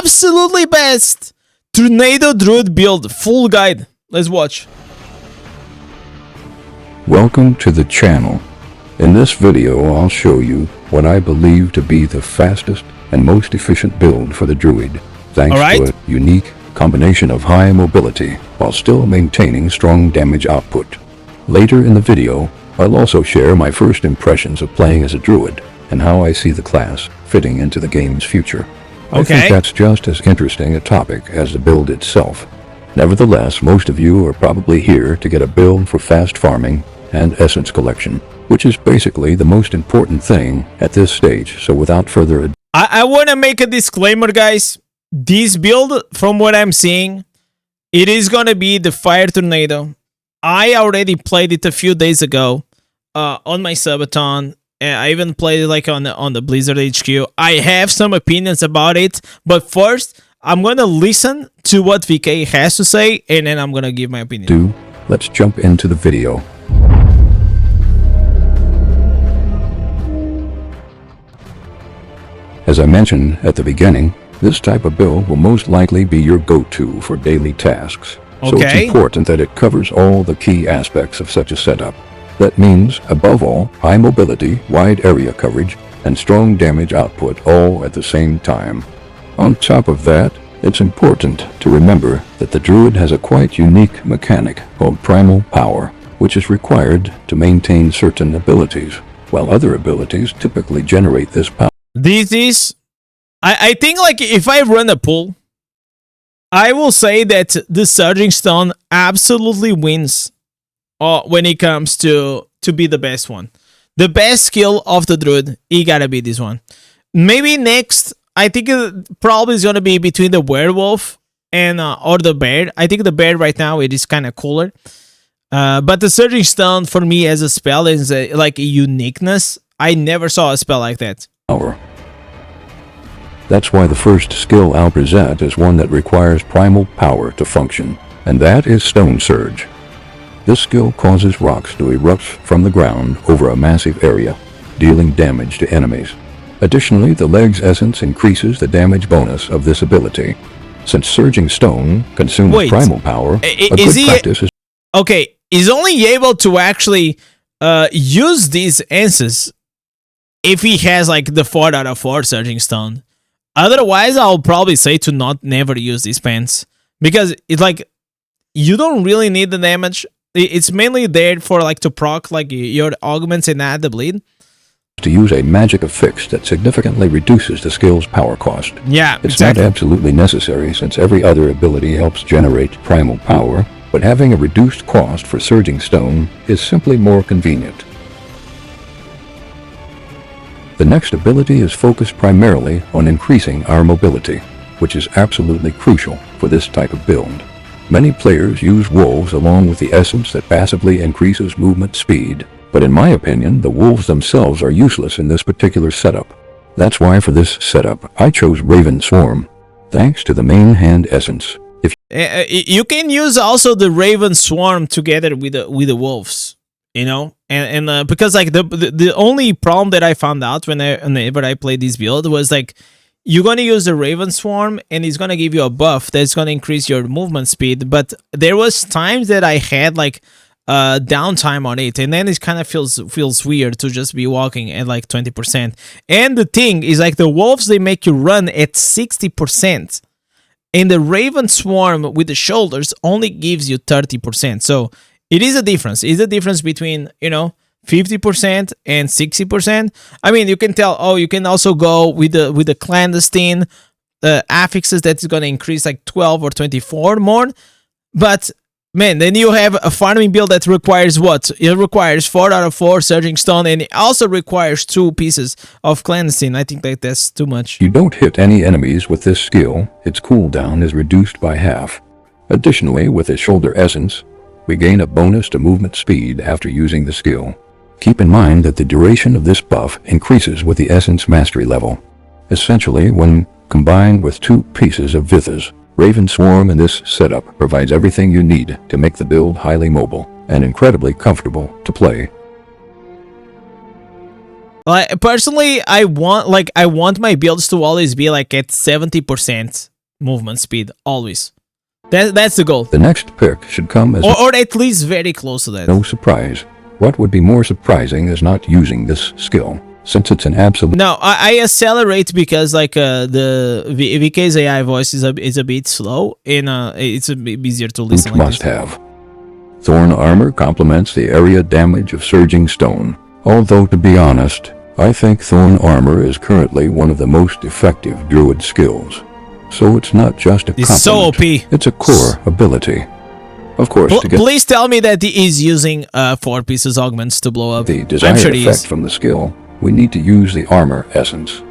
absolutely best Tornado Druid build. Full guide. Let's watch. Welcome to the channel. In this video I'll show you what I believe to be the fastest and most efficient build for the Druid, thanks to a unique combination of high mobility while still maintaining strong damage output. Later in the video, I'll also share my first impressions of playing as a Druid and how I see the class fitting into the game's future. I think that's just as interesting a topic as the build itself. Nevertheless, most of you are probably here to get a build for fast farming and essence collection, which is basically the most important thing at this stage. So without further ado, I want to make a disclaimer, guys. This build, from what I'm seeing, it is going to be the Fire Tornado. I already played it a few days ago on my subathon. I even played it like on the Blizzard HQ. I have some opinions about it, but first I'm going to listen to what VK has to say, and then I'm going to give my opinion. Let's jump into the video. As I mentioned at the beginning, this type of build will most likely be your go-to for daily tasks. So it's important that it covers all the key aspects of such a setup. That means, above all, high mobility, wide area coverage, and strong damage output all at the same time. On top of that, it's important to remember that the Druid has a quite unique mechanic called primal power, which is required to maintain certain abilities, while other abilities typically generate this power. This is, I think, like, if I run a pool, I will say that the Surging Stone absolutely wins when it comes to be the best one. The best skill of the Druid, it gotta be this one. Maybe next, I think it probably is gonna be between the Werewolf and or the Bear. I think the Bear right now, it is kind of cooler. But the Surging Stone, for me, as a spell, is like a uniqueness. I never saw a spell like that. That's why the first skill I'll present is one that requires primal power to function, and that is Stone Surge. This skill causes rocks to erupt from the ground over a massive area, dealing damage to enemies. Additionally, the leg's essence increases the damage bonus of this ability. Since Surging Stone consumes primal power, a good practice is... Okay, he's only able to actually use these answers if he has like the 4 out of 4 Surging Stone. Otherwise, I'll probably say to never use these pants, because it's like you don't really need the damage. It's mainly there for like to proc like your augments and add the bleed. To use a magic affix that significantly reduces the skill's power cost. Yeah, it's not absolutely necessary since every other ability helps generate primal power, but having a reduced cost for Surging Stone is simply more convenient. The next ability is focused primarily on increasing our mobility, which is absolutely crucial for this type of build. Many players use wolves along with the essence that passively increases movement speed, but in my opinion, the wolves themselves are useless in this particular setup. That's why for this setup, I chose Raven Swarm, thanks to the main hand essence. You can use also the Raven Swarm together with the wolves. You know, and because like the only problem that I found out whenever I played this build was like you're gonna use the Raven Swarm and it's gonna give you a buff that's gonna increase your movement speed. But there was times that I had like downtime on it, and then it kind of feels weird to just be walking at like 20%. And the thing is like the wolves, they make you run at 60%, and the Raven Swarm with the shoulders only gives you 30%. So it is a difference. It's a difference between, you know, 50% and 60%. I mean, you can tell, oh, you can also go with the clandestine affixes that's going to increase like 12 or 24 more. But, man, then you have a farming build that requires what? It requires 4 out of 4 Surging Stone, and it also requires 2 pieces of clandestine. I think that's too much. You don't hit any enemies with this skill. Its cooldown is reduced by half. Additionally, with its shoulder essence, we gain a bonus to movement speed after using the skill. Keep in mind that the duration of this buff increases with the essence mastery level. Essentially, when combined with 2 pieces of Vithas, Raven Swarm in this setup provides everything you need to make the build highly mobile and incredibly comfortable to play. Personally, I want my builds to always be like at 70%. movement speed always. That's the goal. The next pick should come as or at least very close to that. No surprise. What would be more surprising is not using this skill, since it's an absolute. No, I accelerate because like the VK's AI voice is a bit slow and it's a bit easier to listen. Must have. Thorn armor complements the area damage of Surging Stone. Although to be honest, I think Thorn armor is currently one of the most effective Druid skills. So it's not just a It's so OP. It's a core ability. Of course, please tell me that he is using 4 pieces augments to blow up. The desired effect from the skill, we need to use the armor essence.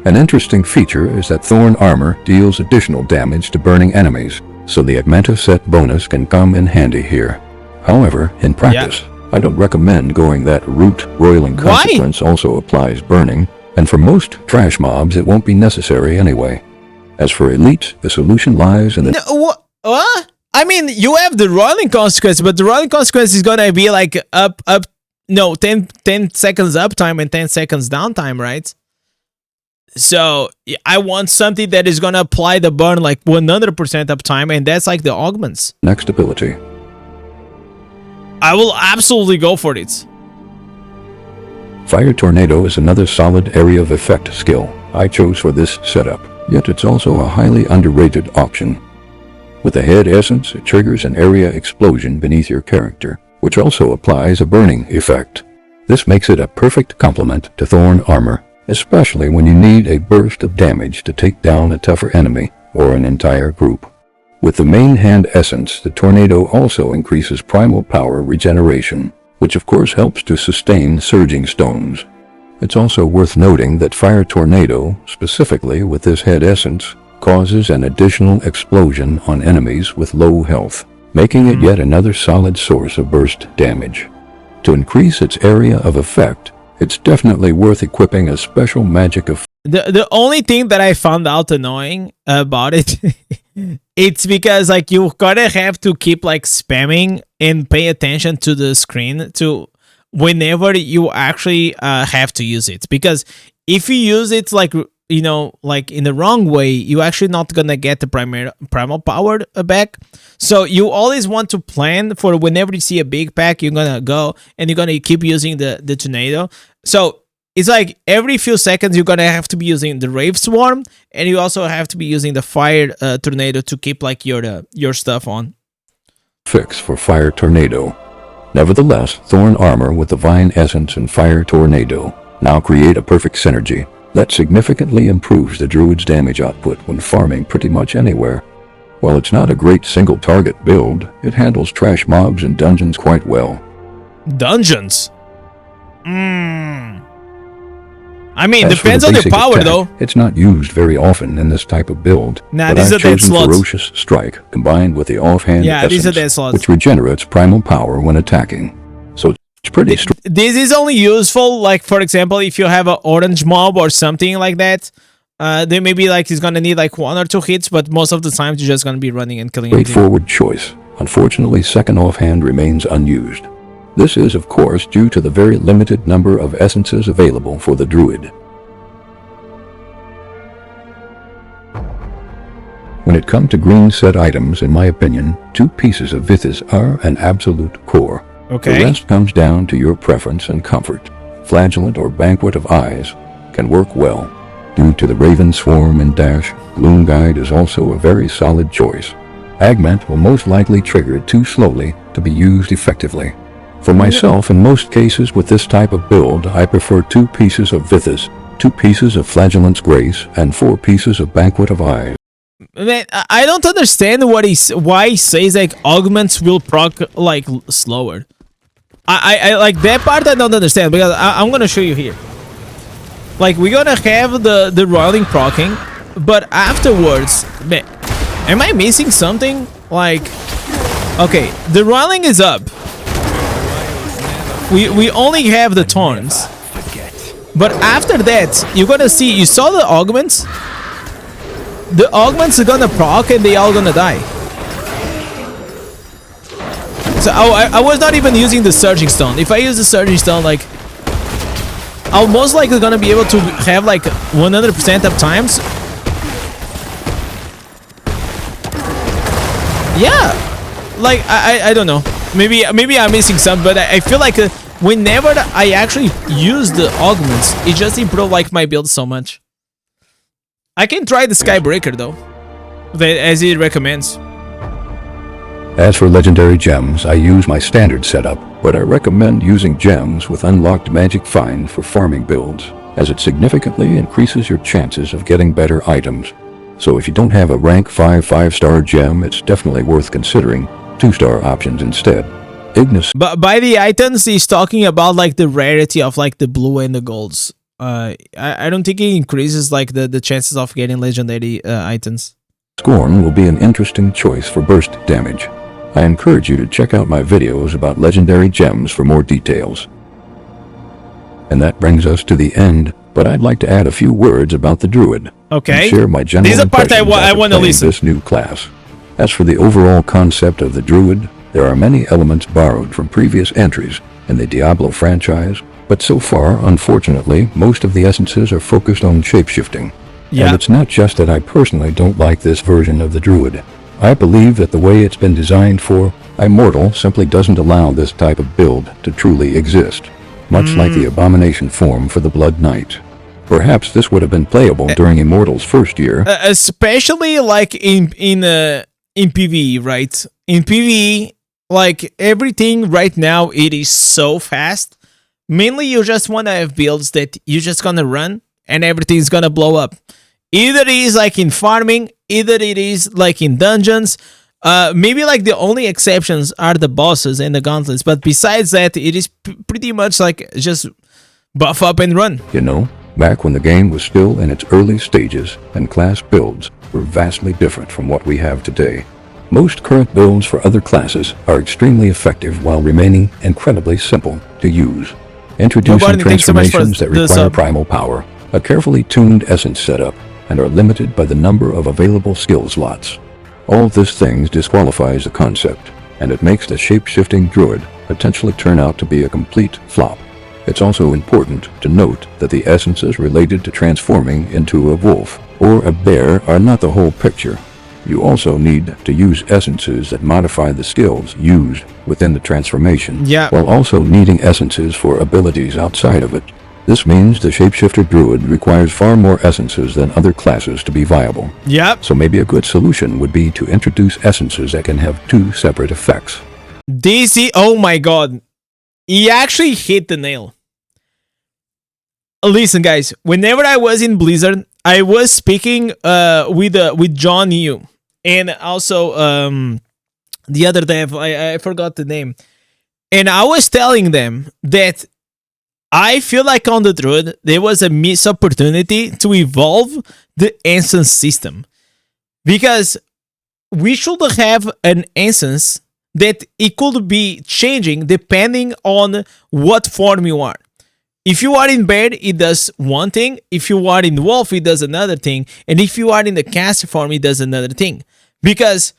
An interesting feature is that Thorn armor deals additional damage to burning enemies, so the augmented set bonus can come in handy here. However, in practice, I don't recommend going that route. Roiling consequence also applies burning, and for most trash mobs it won't be necessary anyway. As for elites, the solution lies in the... No, what? I mean, you have the rolling consequence, but the rolling consequence is gonna be like 10 seconds uptime and 10 seconds downtime, right? So I want something that is gonna apply the burn like 100% uptime, and that's like the augments. Next ability. I will absolutely go for it. Fire Tornado is another solid area of effect skill I chose for this setup, yet it's also a highly underrated option. With the head essence, it triggers an area explosion beneath your character, which also applies a burning effect. This makes it a perfect complement to Thorn armor, especially when you need a burst of damage to take down a tougher enemy or an entire group. With the main hand essence, the tornado also increases primal power regeneration, which of course helps to sustain Surging Stones. It's also worth noting that Fire Tornado, specifically with this head essence, causes an additional explosion on enemies with low health, making it yet another solid source of burst damage. To increase its area of effect, it's definitely worth equipping a special magic effect. The only thing that I found out annoying about it, it's because like you gotta have to keep like spamming and pay attention to the screen to whenever you actually have to use it. Because if you use it like, you know, like in the wrong way, you actually not gonna get the primal power back. So you always want to plan for whenever you see a big pack, you're gonna go and you're gonna keep using the tornado. So it's like every few seconds you're gonna have to be using the Rave Swarm, and you also have to be using the Fire Tornado to keep like your stuff on. Fix for Fire Tornado. Nevertheless, Thorn armor with the Vine Essence and Fire Tornado now create a perfect synergy that significantly improves the Druid's damage output when farming pretty much anywhere. While it's not a great single target build, it handles trash mobs and dungeons quite well. Dungeons? I mean, depends on their power attack, though. It's not used very often in this type of build. Nah, these are dead slots. Ferocious Strike combined with the offhand essence, these are dead slots, which regenerates primal power when attacking. So it's pretty strong. This is only useful, like for example, if you have an orange mob or something like that. Then maybe like he's gonna need like 1 or 2 hits, but most of the time you're just gonna be running and killing. Straightforward choice. Unfortunately, second offhand remains unused. This is, of course, due to the very limited number of essences available for the Druid. When it comes to green set items, in my opinion, 2 pieces of Vithis are an absolute core. Okay. The rest comes down to your preference and comfort. Flagellant or Banquet of Eyes can work well. Due to the Raven Swarm and Dash, Gloom Guide is also a very solid choice. Augment will most likely trigger too slowly to be used effectively. For myself, in most cases with this type of build, I prefer 2 pieces of Vithis, 2 pieces of Flagellant's Grace, and 4 pieces of Banquet of Eyes. Man, I don't understand why he says like augments will proc like slower. I like that part. I don't understand because I'm gonna show you here. Like we're gonna have the rolling procking, but afterwards, man, am I missing something? Like, okay, the rolling is up. We only have the taunts, but after that you're gonna see. You saw the augments. The augments are gonna proc and they all gonna die. So I was not even using the Surging Stone. If I use the Surging Stone, like I'm most likely gonna be able to have like 100% uptimes. Yeah, like I don't know. Maybe I'm missing some, but I feel like whenever I actually use the augments, it just improved like my build so much. I can try the Skybreaker though, as it recommends. As for legendary gems, I use my standard setup, but I recommend using gems with unlocked magic find for farming builds, as it significantly increases your chances of getting better items. So if you don't have a rank 5 5-star gem, it's definitely worth considering 2-star options instead. Ignis. But by the items, he's talking about like the rarity of like the blue and the golds. I don't think it increases like the chances of getting legendary items. Scorn will be an interesting choice for burst damage. I encourage you to check out my videos about legendary gems for more details. And that brings us to the end, but I'd like to add a few words about the Druid. Okay. And share my general This is the part I want to listen. This new class. As for the overall concept of the Druid, there are many elements borrowed from previous entries in the Diablo franchise, but so far, unfortunately, most of the essences are focused on shapeshifting. Yeah. And it's not just that I personally don't like this version of the Druid. I believe that the way it's been designed for Immortal simply doesn't allow this type of build to truly exist, much like the Abomination form for the Blood Knight. Perhaps this would have been playable during Immortal's first year. Especially like in PvE, right? In PvE, like everything right now, it is so fast. Mainly you just want to have builds that you're just gonna run and everything's gonna blow up. Either it is like in farming, either it is like in dungeons. Maybe like the only exceptions are the bosses and the gauntlets, but besides that, it is pretty much like just buff up and run. You know, back when the game was still in its early stages and class builds were vastly different from what we have today. Most current builds for other classes are extremely effective while remaining incredibly simple to use. Introducing transformations that require primal power, a carefully tuned essence setup, and are limited by the number of available skill slots. All of these things disqualifies the concept, and it makes the shape-shifting druid potentially turn out to be a complete flop. It's also important to note that the essences related to transforming into a wolf or a bear are not the whole picture. You also need to use essences that modify the skills used within the transformation, while also needing essences for abilities outside of it. This means the shapeshifter druid requires far more essences than other classes to be viable. So maybe a good solution would be to introduce essences that can have two separate effects. DC, oh my god. He actually hit the nail. Listen guys, whenever I was in Blizzard, I was speaking with John Yu and also the other dev, I forgot the name. And I was telling them that I feel like on the Druid, there was a missed opportunity to evolve the instance system. Because we should have an instance that it could be changing depending on what form you are. If you are in bear, it does one thing. If you are in wolf, it does another thing. And if you are in the caster form, it does another thing. Because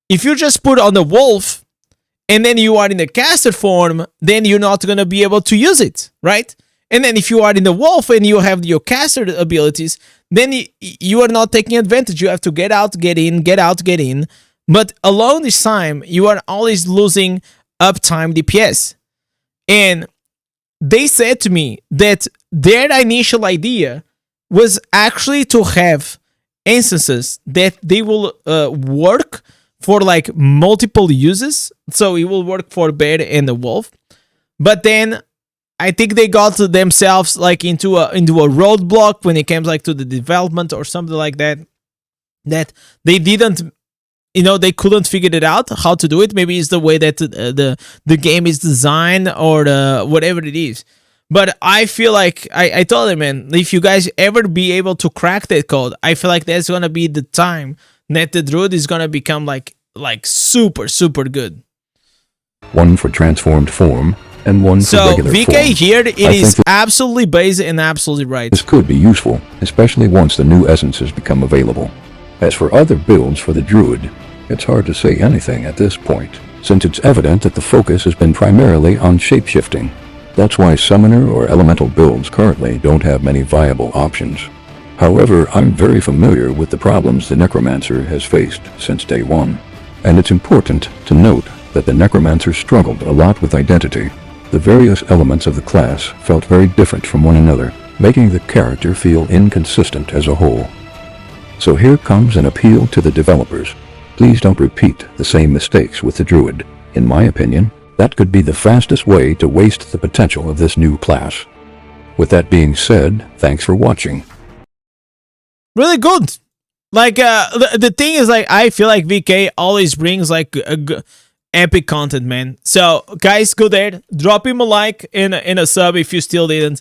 if you just put on the wolf, and then you are in the caster form, then you're not going to be able to use it, right? And then if you are in the wolf and you have your caster abilities, then you are not taking advantage. You have to get out, get in, get out, get in. But along this time, you are always losing uptime DPS. And they said to me that their initial idea was actually to have instances that they will work for like multiple uses. So it will work for bear and the wolf. But then I think they got themselves like into a roadblock when it came like to the development or something like that. That they didn't, they couldn't figure it out how to do it. Maybe it's the way that the game is designed or whatever it is. But I feel like I told them, man, if you guys ever be able to crack that code, I feel like that's gonna be the time that the druid is gonna become like super good. One for transformed form and one for regular form. So VK here, it is absolutely basic and absolutely right. This could be useful, especially once the new essences become available. As for other builds for the druid, it's hard to say anything at this point, since it's evident that the focus has been primarily on shapeshifting. That's why summoner or elemental builds currently don't have many viable options. However, I'm very familiar with the problems the necromancer has faced since day one. And it's important to note that the Necromancer struggled a lot with identity. The various elements of the class felt very different from one another, making the character feel inconsistent as a whole. So here comes an appeal to the developers. Please don't repeat the same mistakes with the Druid. In my opinion, that could be the fastest way to waste the potential of this new class. With that being said, thanks for watching. Really good. Like, the thing is, like, I feel like VK always brings, like, epic content, man. So, guys, go there. Drop him a like and a sub if you still didn't.